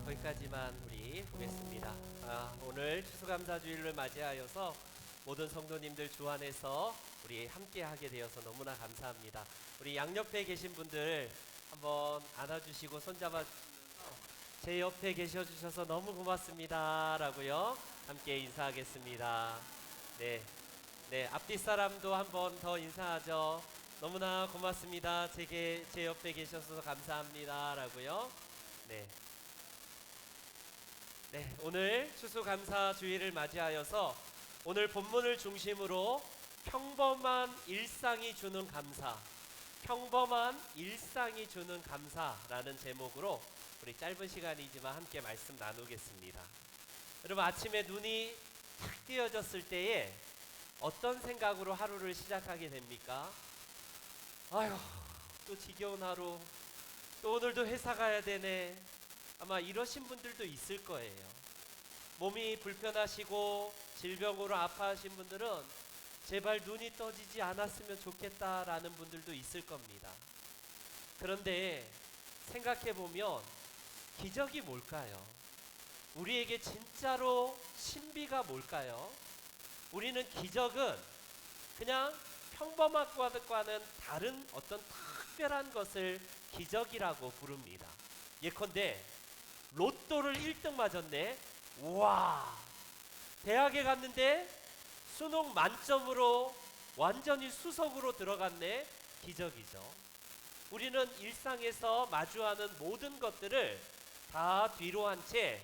거기까지만 우리 보겠습니다. 오늘 추수감사주일을 맞이하여서 모든 성도님들 주 안에서 우리 함께 하게 되어서 너무나 감사합니다. 우리 양옆에 계신 분들 한번 안아주시고 손잡아 주시면서 제 옆에 계셔 주셔서 너무 고맙습니다 라고요 함께 인사하겠습니다. 네, 앞뒤 사람도 한번 더 인사하죠. 너무나 고맙습니다. 제 옆에 계셔서 감사합니다 라고요. 네, 오늘 추수감사주일을 맞이하여서 오늘 본문을 중심으로 평범한 일상이 주는 감사, 평범한 일상이 주는 감사라는 제목으로 우리 짧은 시간이지만 함께 말씀 나누겠습니다. 여러분, 아침에 눈이 탁 띄어졌을 때에 어떤 생각으로 하루를 시작하게 됩니까? 아휴, 또 지겨운 하루, 또 오늘도 회사 가야 되네. 아마 이러신 분들도 있을 거예요. 몸이 불편하시고 질병으로 아파하신 분들은 제발 눈이 떠지지 않았으면 좋겠다라는 분들도 있을 겁니다. 그런데 생각해보면 기적이 뭘까요? 우리에게 진짜로 신비가 뭘까요? 우리는 기적은 그냥 평범한 것과는 다른 어떤 특별한 것을 기적이라고 부릅니다. 예컨대 로또를 1등 맞았네. 우와, 대학에 갔는데 수능 만점으로 완전히 수석으로 들어갔네. 기적이죠. 우리는 일상에서 마주하는 모든 것들을 다 뒤로 한 채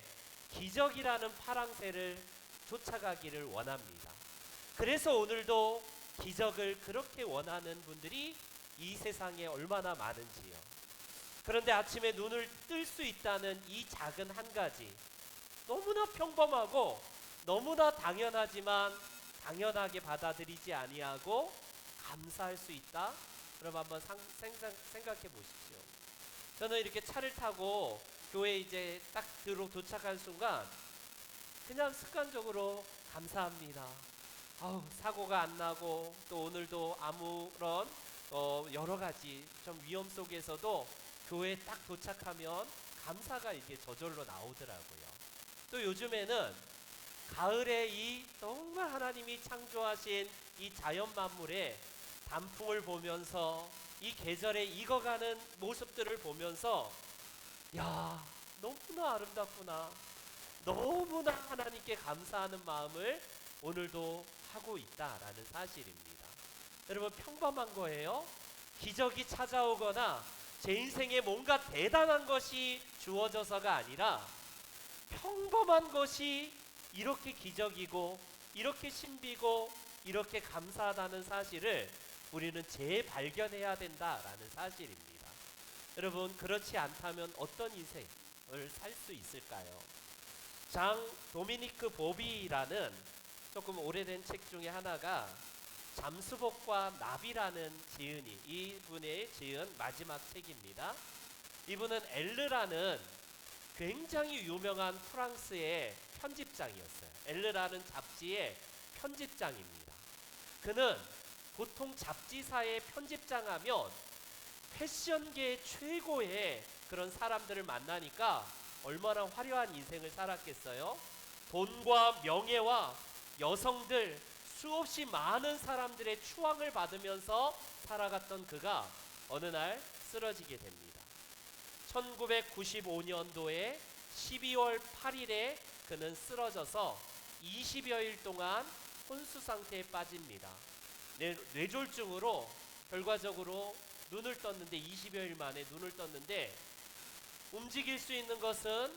기적이라는 파랑새를 쫓아가기를 원합니다. 그래서 오늘도 기적을 그렇게 원하는 분들이 이 세상에 얼마나 많은지요. 그런데 아침에 눈을 뜰 수 있다는 이 작은 한 가지, 너무나 평범하고 너무나 당연하지만 당연하게 받아들이지 아니하고 감사할 수 있다? 그럼 한번 생각해 보십시오. 저는 이렇게 차를 타고 교회에 이제 딱 도착한 순간 그냥 습관적으로 감사합니다. 사고가 안 나고 또 오늘도 아무런 여러 가지 좀 위험 속에서도 교회에 딱 도착하면 감사가 이렇게 저절로 나오더라고요. 또 요즘에는 가을에 이 정말 하나님이 창조하신 이 자연 만물의 단풍을 보면서 이 계절에 익어가는 모습들을 보면서 야, 너무나 아름답구나, 너무나 하나님께 감사하는 마음을 오늘도 하고 있다라는 사실입니다. 여러분, 평범한 거예요. 기적이 찾아오거나 제 인생에 뭔가 대단한 것이 주어져서가 아니라 평범한 것이 이렇게 기적이고 이렇게 신비고 이렇게 감사하다는 사실을 우리는 재발견해야 된다라는 사실입니다. 여러분, 그렇지 않다면 어떤 인생을 살 수 있을까요? 장 도미니크 보비라는 조금 오래된 책 중에 하나가 잠수복과 나비라는 지은이, 이분의 지은 마지막 책입니다. 이분은 엘르라는 굉장히 유명한 프랑스의 편집장이었어요. 엘르라는 잡지의 편집장입니다. 그는 보통 잡지사의 편집장하면 패션계 최고의 그런 사람들을 만나니까 얼마나 화려한 인생을 살았겠어요? 돈과 명예와 여성들, 수없이 많은 사람들의 추앙을 받으면서 살아갔던 그가 어느 날 쓰러지게 됩니다. 1995년도에 12월 8일에 그는 쓰러져서 20여일 동안 혼수 상태에 빠집니다. 뇌졸중으로 결과적으로 눈을 떴는데 20여일 만에 눈을 떴는데 움직일 수 있는 것은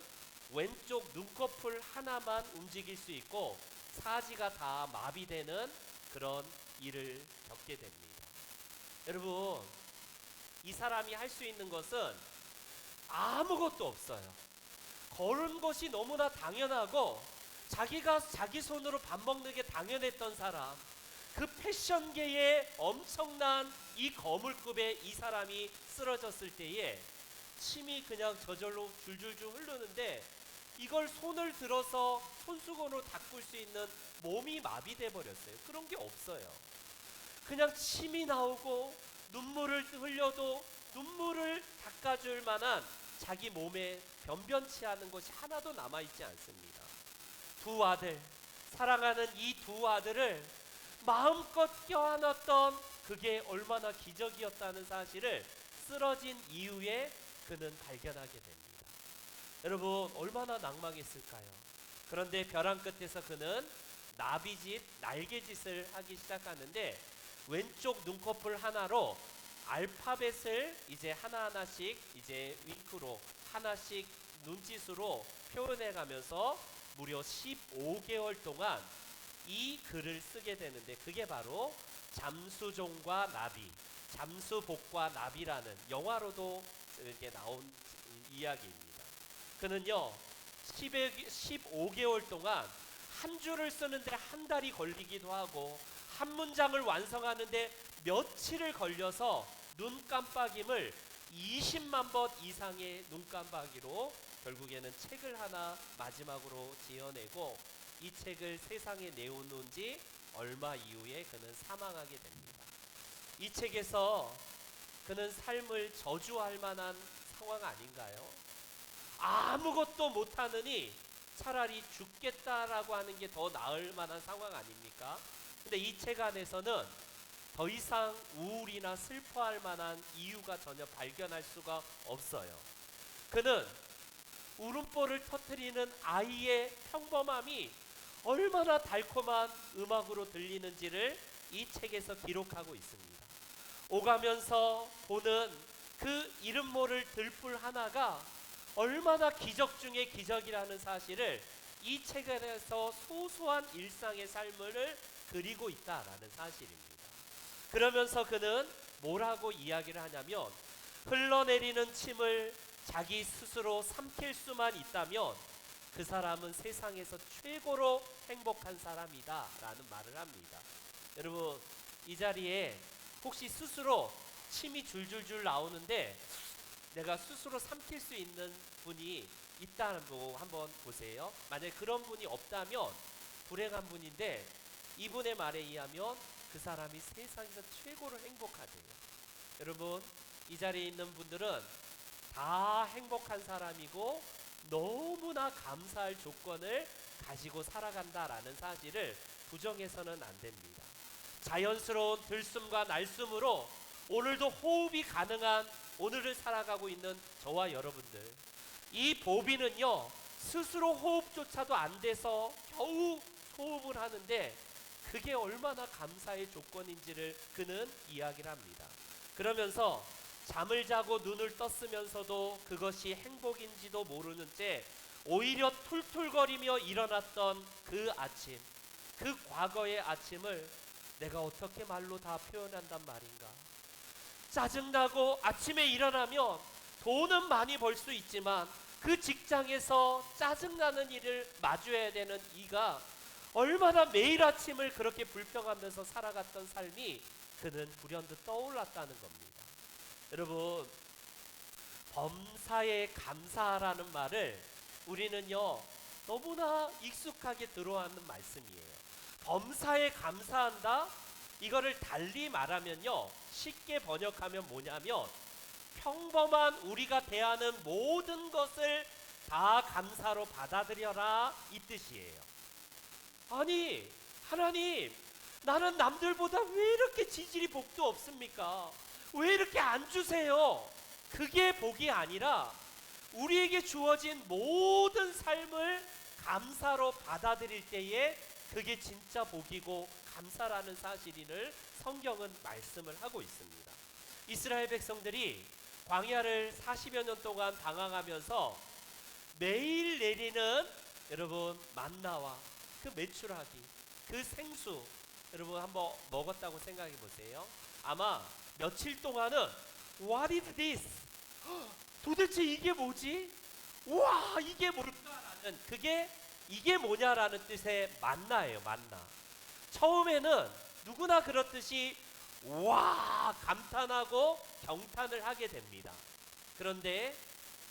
왼쪽 눈꺼풀 하나만 움직일 수 있고 사지가 다 마비되는 그런 일을 겪게 됩니다. 여러분, 이 사람이 할 수 있는 것은 아무것도 없어요. 걸은 것이 너무나 당연하고 자기가 자기 손으로 밥 먹는 게 당연했던 사람, 그 패션계의 엄청난 이 거물급의 이 사람이 쓰러졌을 때에 침이 그냥 저절로 줄줄줄 흐르는데 이걸 손을 들어서 손수건으로 닦을 수 있는 몸이 마비돼 버렸어요. 그런 게 없어요. 그냥 침이 나오고 눈물을 흘려도 눈물을 닦아줄 만한 자기 몸에 변변치 않은 것이 하나도 남아있지 않습니다. 두 아들, 사랑하는 이 두 아들을 마음껏 껴안았던 그게 얼마나 기적이었다는 사실을 쓰러진 이후에 그는 발견하게 됩니다. 여러분, 얼마나 낭망했을까요? 그런데 벼랑 끝에서 그는 나비짓, 날개짓을 하기 시작하는데 왼쪽 눈꺼풀 하나로 알파벳을 이제 하나하나씩 이제 윙크로 하나씩 눈짓으로 표현해 가면서 무려 15개월 동안 이 글을 쓰게 되는데, 그게 바로 잠수종과 나비, 잠수복과 나비라는 영화로도 이렇게 나온 이야기입니다. 그는요 15개월 동안 한 줄을 쓰는데 한 달이 걸리기도 하고 한 문장을 완성하는데 며칠을 걸려서 눈 깜빡임을 20만 번 이상의 눈 깜빡이로 결국에는 책을 하나 마지막으로 지어내고 이 책을 세상에 내놓은 지 얼마 이후에 그는 사망하게 됩니다. 이 책에서 그는 삶을 저주할 만한 상황 아닌가요? 아무것도 못하느니 차라리 죽겠다라고 하는 게 더 나을 만한 상황 아닙니까? 근데 이 책 안에서는 더 이상 우울이나 슬퍼할 만한 이유가 전혀 발견할 수가 없어요. 그는 울음보를 터뜨리는 아이의 평범함이 얼마나 달콤한 음악으로 들리는지를 이 책에서 기록하고 있습니다. 오가면서 보는 그 이름 모를 들불 하나가 얼마나 기적 중의 기적이라는 사실을 이 책에서 소소한 일상의 삶을 그리고 있다라는 사실입니다. 그러면서 그는 뭐라고 이야기를 하냐면, 흘러내리는 침을 자기 스스로 삼킬 수만 있다면 그 사람은 세상에서 최고로 행복한 사람이다 라는 말을 합니다. 여러분, 이 자리에 혹시 스스로 침이 줄줄줄 나오는데 내가 스스로 삼킬 수 있는 분이 있다는 거 한번 보세요. 만약에 그런 분이 없다면 불행한 분인데, 이분의 말에 의하면 그 사람이 세상에서 최고로 행복하대요. 여러분, 이 자리에 있는 분들은 다 행복한 사람이고 너무나 감사할 조건을 가지고 살아간다라는 사실을 부정해서는 안 됩니다. 자연스러운 들숨과 날숨으로 오늘도 호흡이 가능한 오늘을 살아가고 있는 저와 여러분들, 이 보비는요 스스로 호흡조차도 안 돼서 겨우 호흡을 하는데 그게 얼마나 감사의 조건인지를 그는 이야기를 합니다. 그러면서 잠을 자고 눈을 떴으면서도 그것이 행복인지도 모르는 채 오히려 툴툴거리며 일어났던 그 아침, 그 과거의 아침을 내가 어떻게 말로 다 표현한단 말인가. 짜증나고 아침에 일어나면 돈은 많이 벌 수 있지만 그 직장에서 짜증나는 일을 마주해야 되는 이가 얼마나 매일 아침을 그렇게 불평하면서 살아갔던 삶이 그는 불현듯 떠올랐다는 겁니다. 여러분, 범사에 감사하라는 말을 우리는요 너무나 익숙하게 들어왔는 말씀이에요. 범사에 감사한다? 이거를 달리 말하면요 쉽게 번역하면 뭐냐면 평범한 우리가 대하는 모든 것을 다 감사로 받아들여라 이 뜻이에요. 아니 하나님, 나는 남들보다 왜 이렇게 지질이 복도 없습니까? 왜 이렇게 안 주세요? 그게 복이 아니라 우리에게 주어진 모든 삶을 감사로 받아들일 때에 그게 진짜 복이고 감사라는 사실을 성경은 말씀을 하고 있습니다. 이스라엘 백성들이 광야를 40여 년 동안 방황하면서 매일 내리는 여러분 만나와 그 메추라기, 그 생수, 여러분 한번 먹었다고 생각해 보세요. 아마 며칠 동안은 What is this? 도대체 이게 뭐지? 와, 이게 뭘까라는, 그게 이게 뭐냐라는 뜻의 만나예요. 만나. 처음에는 누구나 그렇듯이 와 감탄하고 경탄을 하게 됩니다. 그런데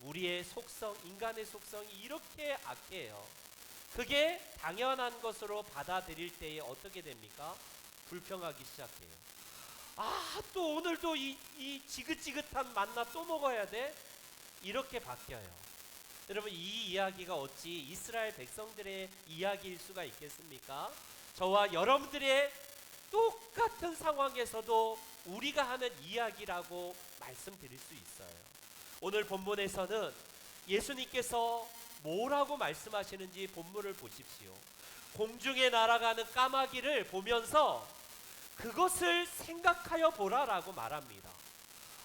우리의 속성, 인간의 속성이 이렇게 악해요. 그게 당연한 것으로 받아들일 때에 어떻게 됩니까? 불평하기 시작해요. 아, 또 오늘도 이 지긋지긋한 만나 또 먹어야 돼? 이렇게 바뀌어요. 여러분, 이 이야기가 어찌 이스라엘 백성들의 이야기일 수가 있겠습니까? 저와 여러분들의 똑같은 상황에서도 우리가 하는 이야기라고 말씀드릴 수 있어요. 오늘 본문에서는 예수님께서 뭐라고 말씀하시는지 본문을 보십시오. 공중에 날아가는 까마귀를 보면서 그것을 생각하여 보라라고 말합니다.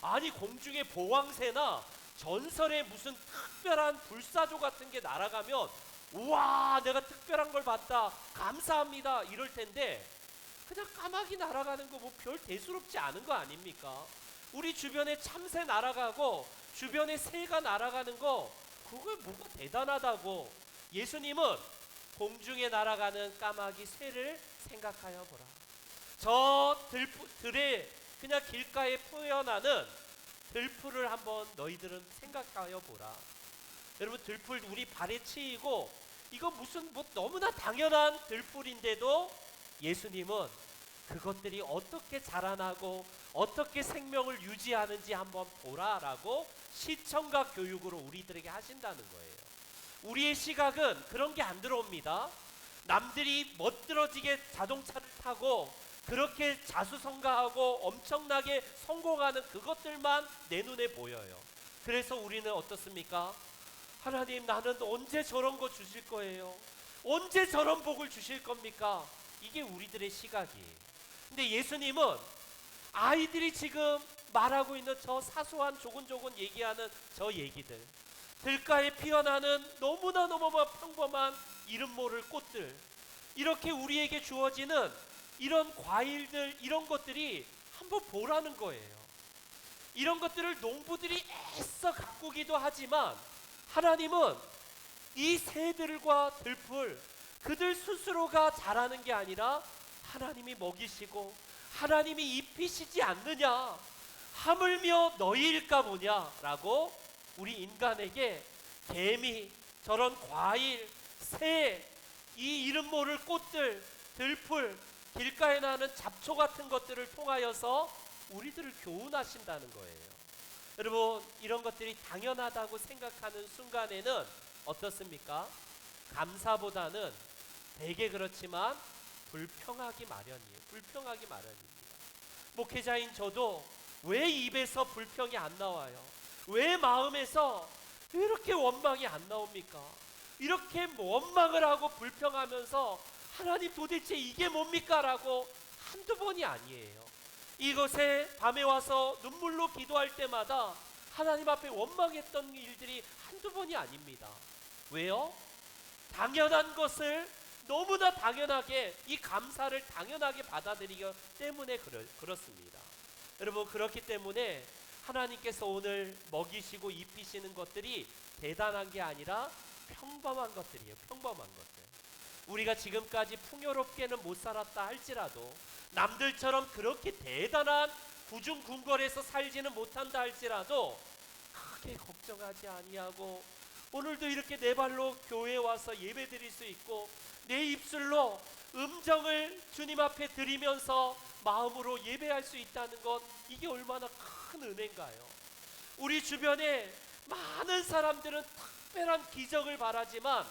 아니, 공중에 보왕새나 전설의 무슨 특별한 불사조 같은 게 날아가면 우와, 내가 특별한 걸 봤다, 감사합니다, 이럴 텐데 그냥 까마귀 날아가는 거 뭐 별 대수롭지 않은 거 아닙니까? 우리 주변에 참새 날아가고 주변에 새가 날아가는 거 그거 뭐가 대단하다고. 예수님은 공중에 날아가는 까마귀 새를 생각하여 보라. 저 들에 그냥 길가에 표현하는 들풀을 한번 너희들은 생각하여 보라. 여러분, 들풀 우리 발에 치이고 이거 무슨 뭐 너무나 당연한 들풀인데도 예수님은 그것들이 어떻게 자라나고 어떻게 생명을 유지하는지 한번 보라라고 시청과 교육으로 우리들에게 하신다는 거예요. 우리의 시각은 그런 게 안 들어옵니다. 남들이 멋들어지게 자동차를 타고 그렇게 자수성가하고 엄청나게 성공하는 그것들만 내 눈에 보여요. 그래서 우리는 어떻습니까? 하나님, 나는 언제 저런 거 주실 거예요? 언제 저런 복을 주실 겁니까? 이게 우리들의 시각이에요. 근데 예수님은 아이들이 지금 말하고 있는 저 사소한 조곤조곤 얘기하는 저 얘기들, 들가에 피어나는 너무나 평범한 이름 모를 꽃들, 이렇게 우리에게 주어지는 이런 과일들, 이런 것들이 한번 보라는 거예요. 이런 것들을 농부들이 애써 가꾸기도 하지만 하나님은 이 새들과 들풀, 그들 스스로가 자라는 게 아니라 하나님이 먹이시고 하나님이 입히시지 않느냐, 하물며 너희일까 보냐라고 우리 인간에게 개미, 저런 과일, 새, 이 이름 모를 꽃들, 들풀, 길가에 나는 잡초 같은 것들을 통하여서 우리들을 교훈하신다는 거예요. 여러분, 이런 것들이 당연하다고 생각하는 순간에는 어떻습니까? 감사보다는 되게 그렇지만 불평하기 마련이에요. 불평하기 마련입니다. 목회자인 저도 왜 입에서 불평이 안 나와요? 왜 마음에서 왜 이렇게 원망이 안 나옵니까? 이렇게 원망을 하고 불평하면서 하나님 도대체 이게 뭡니까? 라고 한두 번이 아니에요. 이곳에 밤에 와서 눈물로 기도할 때마다 하나님 앞에 원망했던 일들이 한두 번이 아닙니다. 왜요? 당연한 것을 너무나 당연하게, 이 감사를 당연하게 받아들이기 때문에 그렇습니다. 여러분, 그렇기 때문에 하나님께서 오늘 먹이시고 입히시는 것들이 대단한 게 아니라 평범한 것들이에요. 평범한 것들. 우리가 지금까지 풍요롭게는 못 살았다 할지라도, 남들처럼 그렇게 대단한 구중궁궐에서 살지는 못한다 할지라도 크게 걱정하지 아니하고 오늘도 이렇게 내 발로 교회에 와서 예배드릴 수 있고 내 입술로 음정을 주님 앞에 드리면서 마음으로 예배할 수 있다는 것, 이게 얼마나 큰 은혜인가요? 우리 주변에 많은 사람들은 특별한 기적을 바라지만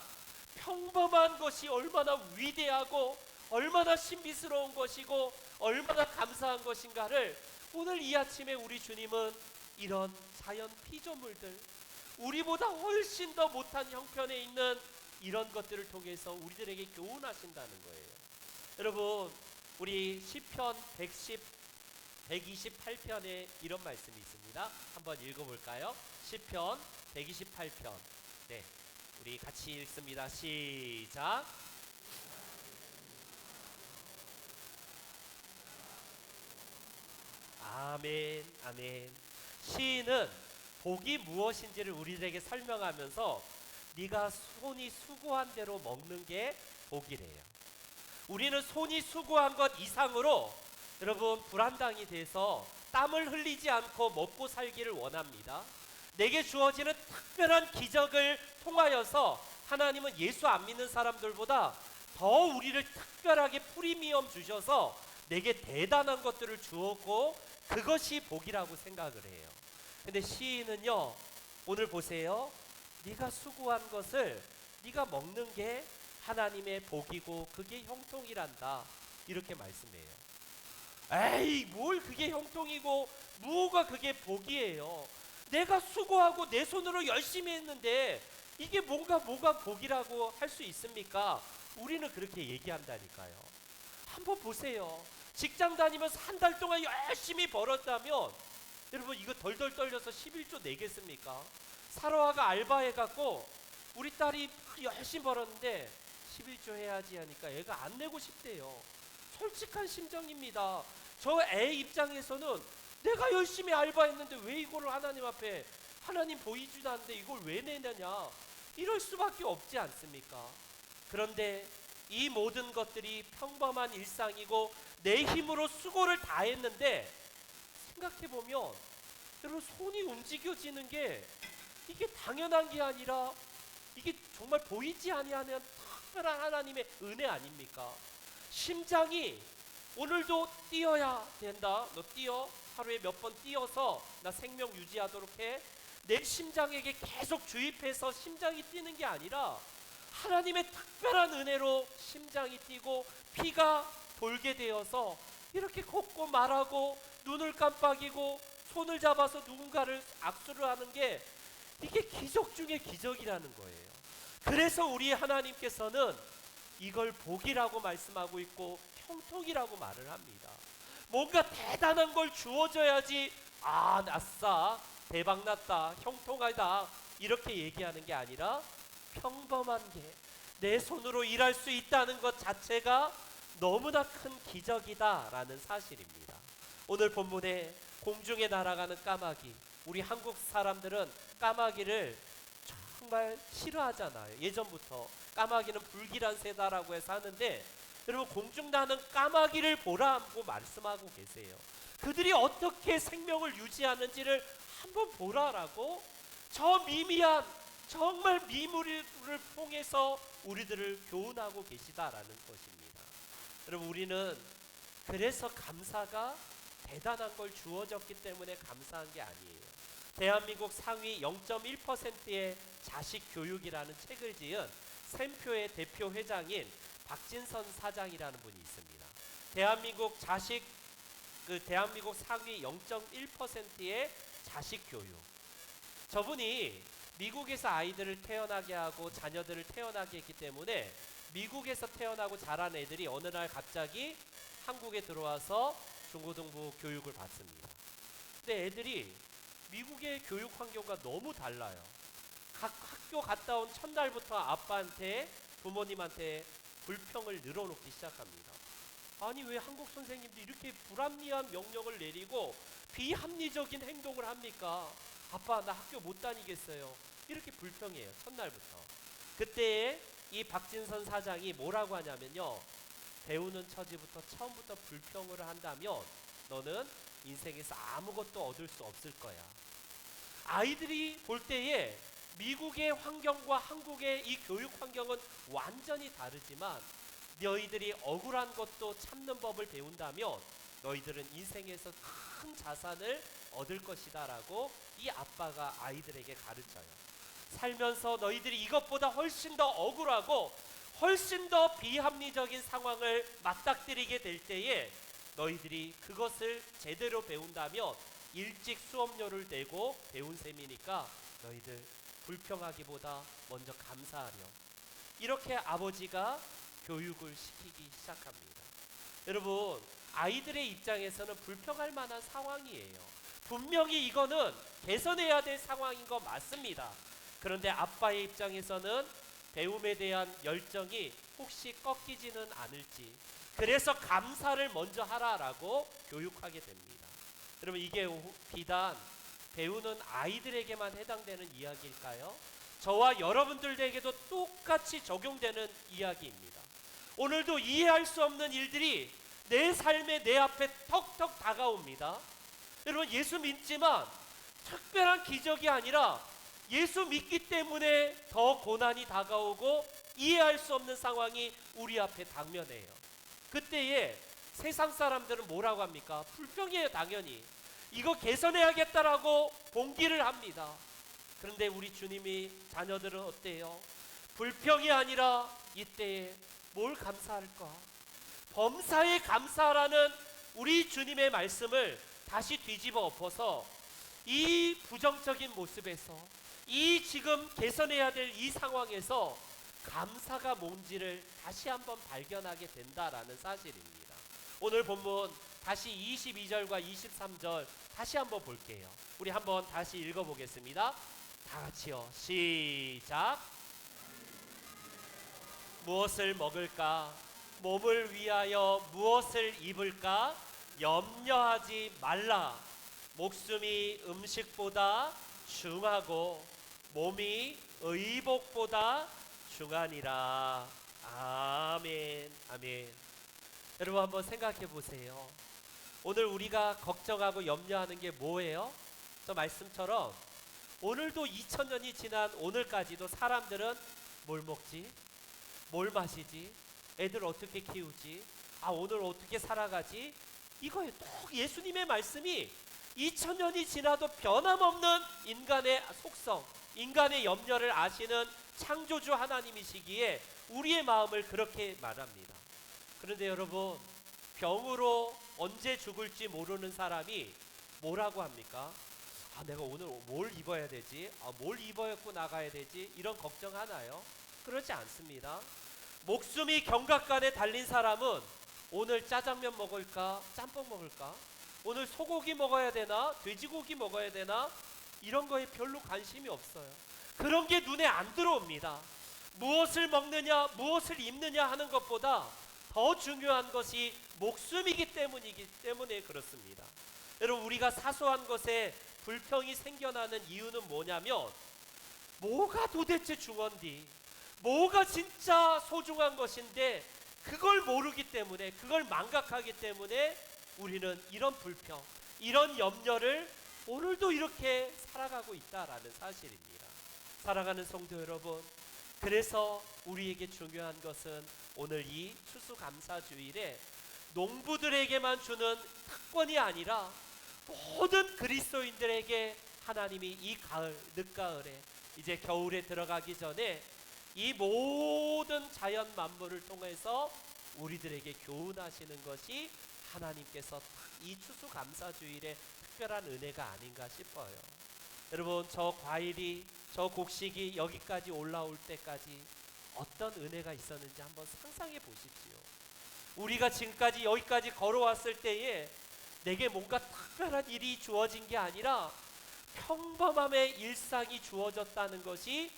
평범한 것이 얼마나 위대하고 얼마나 신비스러운 것이고 얼마나 감사한 것인가를 오늘 이 아침에 우리 주님은 이런 자연 피조물들, 우리보다 훨씬 더 못한 형편에 있는 이런 것들을 통해서 우리들에게 교훈하신다는 거예요. 여러분, 우리 시편 128편에 이런 말씀이 있습니다. 한번 읽어볼까요? 시편 128편. 네, 우리 같이 읽습니다. 시작. 아멘, 아멘. 시인은 복이 무엇인지를 우리들에게 설명하면서 네가 손이 수고한 대로 먹는 게 복이래요. 우리는 손이 수고한 것 이상으로 여러분 불안당이 돼서 땀을 흘리지 않고 먹고 살기를 원합니다. 내게 주어지는 특별한 기적을 통하여서 하나님은 예수 안 믿는 사람들보다 더 우리를 특별하게 프리미엄 주셔서 내게 대단한 것들을 주었고 그것이 복이라고 생각을 해요. 근데 시인은요, 오늘 보세요. 네가 수고한 것을 네가 먹는 게 하나님의 복이고 그게 형통이란다. 이렇게 말씀해요. 에이, 뭘 그게 형통이고 뭐가 그게 복이에요. 내가 수고하고 내 손으로 열심히 했는데 이게 뭐가 복이라고 할 수 있습니까? 우리는 그렇게 얘기한다니까요. 한번 보세요. 직장 다니면서 한 달 동안 열심히 벌었다면 여러분 이거 덜덜 떨려서 11조 내겠습니까? 사로아가 알바해갖고 우리 딸이 열심히 벌었는데 11조 해야지 하니까 애가 안 내고 싶대요. 솔직한 심정입니다. 저 애 입장에서는 내가 열심히 알바했는데 왜 이거를 하나님 앞에 하나님 보이지도 않는데 이걸 왜 내느냐, 이럴 수밖에 없지 않습니까? 그런데 이 모든 것들이 평범한 일상이고 내 힘으로 수고를 다 했는데 생각해보면 여러분 손이 움직여지는 게 이게 당연한 게 아니라 이게 정말 보이지 아니하는 특별한 하나님의 은혜 아닙니까? 심장이 오늘도 뛰어야 된다. 너 뛰어. 하루에 몇 번 뛰어서 나 생명 유지하도록 해. 내 심장에게 계속 주입해서 심장이 뛰는 게 아니라 하나님의 특별한 은혜로 심장이 뛰고 피가 돌게 되어서 이렇게 걷고 말하고 눈을 깜빡이고 손을 잡아서 누군가를 악수를 하는 게 이게 기적 중에 기적이라는 거예요. 그래서 우리 하나님께서는 이걸 복이라고 말씀하고 있고 형통이라고 말을 합니다. 뭔가 대단한 걸 주어져야지 아싸 대박났다 형통하다 이렇게 얘기하는 게 아니라 평범한 게 내 손으로 일할 수 있다는 것 자체가 너무나 큰 기적이다라는 사실입니다. 오늘 본문에 공중에 날아가는 까마귀, 우리 한국 사람들은 까마귀를 정말 싫어하잖아요. 예전부터 까마귀는 불길한 새다라고 해서 하는데 여러분 공중 나는 까마귀를 보라고 말씀하고 계세요. 그들이 어떻게 생명을 유지하는지를 한번 보라라고 저 미미한 정말 미물을 통해서 우리들을 교훈하고 계시다라는 것입니다. 여러분 우리는 그래서 감사가 대단한 걸 주어졌기 때문에 감사한 게 아니에요. 대한민국 상위 0.1%의 자식 교육이라는 책을 지은 샘표의 대표 회장인 박진선 사장이라는 분이 있습니다. 대한민국 상위 0.1%의 자식 교육. 저분이 미국에서 아이들을 태어나게 하고 자녀들을 태어나게 했기 때문에 미국에서 태어나고 자란 애들이 어느 날 갑자기 한국에 들어와서 중고등부 교육을 받습니다. 근데 애들이 미국의 교육 환경과 너무 달라요. 각 학교 갔다 온 첫날부터 아빠한테 부모님한테 불평을 늘어놓기 시작합니다. 아니 왜 한국 선생님들이 이렇게 불합리한 명령을 내리고 비합리적인 행동을 합니까? 아빠 나 학교 못 다니겠어요. 이렇게 불평해요. 첫날부터. 그때에 이 박진선 사장이 뭐라고 하냐면요, 배우는 처지부터 처음부터 불평을 한다면 너는 인생에서 아무것도 얻을 수 없을 거야. 아이들이 볼 때에 미국의 환경과 한국의 이 교육 환경은 완전히 다르지만 너희들이 억울한 것도 참는 법을 배운다면 너희들은 인생에서 큰 자산을 얻을 것이다 라고 이 아빠가 아이들에게 가르쳐요. 살면서 너희들이 이것보다 훨씬 더 억울하고 훨씬 더 비합리적인 상황을 맞닥뜨리게 될 때에 너희들이 그것을 제대로 배운다면 일찍 수업료를 내고 배운 셈이니까 너희들 불평하기보다 먼저 감사하렴. 이렇게 아버지가 교육을 시키기 시작합니다. 여러분 아이들의 입장에서는 불평할 만한 상황이에요. 분명히 이거는 개선해야 될 상황인 거 맞습니다. 그런데 아빠의 입장에서는 배움에 대한 열정이 혹시 꺾이지는 않을지, 그래서 감사를 먼저 하라라고 교육하게 됩니다. 여러분 이게 비단 배우는 아이들에게만 해당되는 이야기일까요? 저와 여러분들에게도 똑같이 적용되는 이야기입니다. 오늘도 이해할 수 없는 일들이 내 삶에 내 앞에 턱턱 다가옵니다. 여러분 예수 믿지만 특별한 기적이 아니라 예수 믿기 때문에 더 고난이 다가오고 이해할 수 없는 상황이 우리 앞에 당면해요. 그때에 세상 사람들은 뭐라고 합니까? 불평해요. 당연히 이거 개선해야겠다라고 봉기를 합니다. 그런데 우리 주님이 자녀들은 어때요? 불평이 아니라 이때에 뭘 감사할까? 범사에 감사라는 우리 주님의 말씀을 다시 뒤집어 엎어서 이 부정적인 모습에서 이 지금 개선해야 될 이 상황에서 감사가 뭔지를 다시 한번 발견하게 된다라는 사실입니다. 오늘 본문 다시 22절과 23절 다시 한번 볼게요. 우리 한번 다시 읽어보겠습니다. 다 같이요. 시작. 무엇을 먹을까? 몸을 위하여 무엇을 입을까? 염려하지 말라. 목숨이 음식보다 중하고 몸이 의복보다 중하니라. 아멘. 아멘. 여러분 한번 생각해 보세요. 오늘 우리가 걱정하고 염려하는 게 뭐예요? 저 말씀처럼 오늘도 2000년이 지난 오늘까지도 사람들은 뭘 먹지? 뭘 마시지? 애들 어떻게 키우지? 오늘 어떻게 살아가지? 이거예요. 또 예수님의 말씀이 2000년이 지나도 변함없는 인간의 속성, 인간의 염려를 아시는 창조주 하나님이시기에 우리의 마음을 그렇게 말합니다. 그런데 여러분, 병으로 언제 죽을지 모르는 사람이 뭐라고 합니까? 내가 오늘 뭘 입어야 되지? 뭘 입어야고 나가야 되지? 이런 걱정하나요? 그렇지 않습니다. 목숨이 경각간에 달린 사람은 오늘 짜장면 먹을까? 짬뽕 먹을까? 오늘 소고기 먹어야 되나? 돼지고기 먹어야 되나? 이런 거에 별로 관심이 없어요. 그런 게 눈에 안 들어옵니다. 무엇을 먹느냐, 무엇을 입느냐 하는 것보다 더 중요한 것이 목숨이기 때문에 그렇습니다. 여러분, 우리가 사소한 것에 불평이 생겨나는 이유는 뭐냐면 뭐가 도대체 중요한디, 뭐가 진짜 소중한 것인데 그걸 모르기 때문에, 그걸 망각하기 때문에 우리는 이런 불평, 이런 염려를 오늘도 이렇게 살아가고 있다라는 사실입니다. 사랑하는 성도 여러분, 그래서 우리에게 중요한 것은 오늘 이 추수감사주일에 농부들에게만 주는 특권이 아니라 모든 그리스도인들에게 하나님이 이 가을, 늦가을에 이제 겨울에 들어가기 전에 이 모든 자연 만물을 통해서 우리들에게 교훈하시는 것이 하나님께서 이 추수감사주일의 특별한 은혜가 아닌가 싶어요. 여러분, 저 과일이, 저 곡식이 여기까지 올라올 때까지 어떤 은혜가 있었는지 한번 상상해 보십시오. 우리가 지금까지 여기까지 걸어왔을 때에 내게 뭔가 특별한 일이 주어진 게 아니라 평범함의 일상이 주어졌다는 것이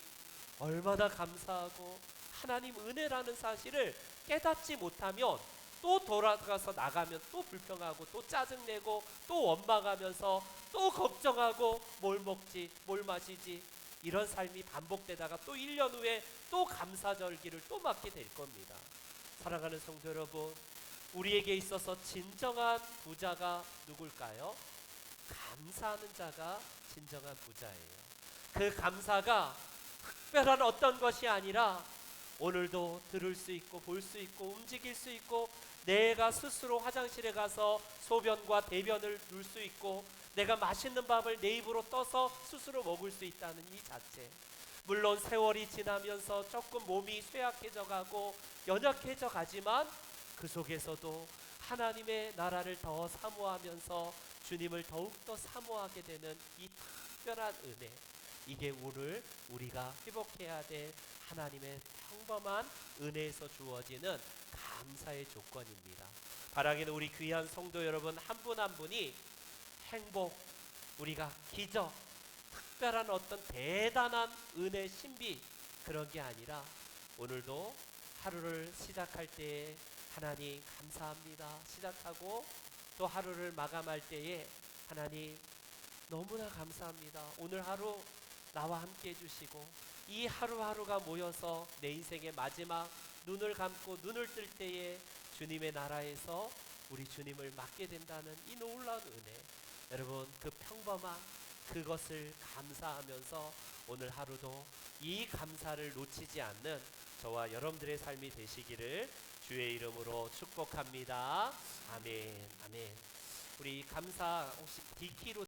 얼마나 감사하고 하나님 은혜라는 사실을 깨닫지 못하면 또 돌아가서 나가면 또 불평하고 또 짜증내고 또 원망하면서 또 걱정하고 뭘 먹지, 뭘 마시지, 이런 삶이 반복되다가 또 1년 후에 또 감사절기를 또 맞게 될 겁니다. 사랑하는 성도 여러분, 우리에게 있어서 진정한 부자가 누굴까요? 감사하는 자가 진정한 부자예요. 그 감사가 특별한 어떤 것이 아니라 오늘도 들을 수 있고 볼 수 있고 움직일 수 있고 내가 스스로 화장실에 가서 소변과 대변을 눌 수 있고 내가 맛있는 밥을 내 입으로 떠서 스스로 먹을 수 있다는 이 자체. 물론 세월이 지나면서 조금 몸이 쇠약해져 가고 연약해져 가지만 그 속에서도 하나님의 나라를 더 사모하면서 주님을 더욱더 사모하게 되는 이 특별한 은혜, 이게 오늘 우리가 회복해야 될 하나님의 평범한 은혜에서 주어지는 감사의 조건입니다. 바라기는 우리 귀한 성도 여러분 한 분 한 분이 행복, 우리가 기적, 특별한 어떤 대단한 은혜, 신비, 그런 게 아니라 오늘도 하루를 시작할 때에 하나님 감사합니다 시작하고 또 하루를 마감할 때에 하나님 너무나 감사합니다. 오늘 하루 나와 함께 해주시고 이 하루하루가 모여서 내 인생의 마지막 눈을 감고 눈을 뜰 때에 주님의 나라에서 우리 주님을 맞게 된다는 이 놀라운 은혜, 여러분 그 평범한 그것을 감사하면서 오늘 하루도 이 감사를 놓치지 않는 저와 여러분들의 삶이 되시기를 주의 이름으로 축복합니다. 아멘. 아멘. 우리 감사 혹시 디키로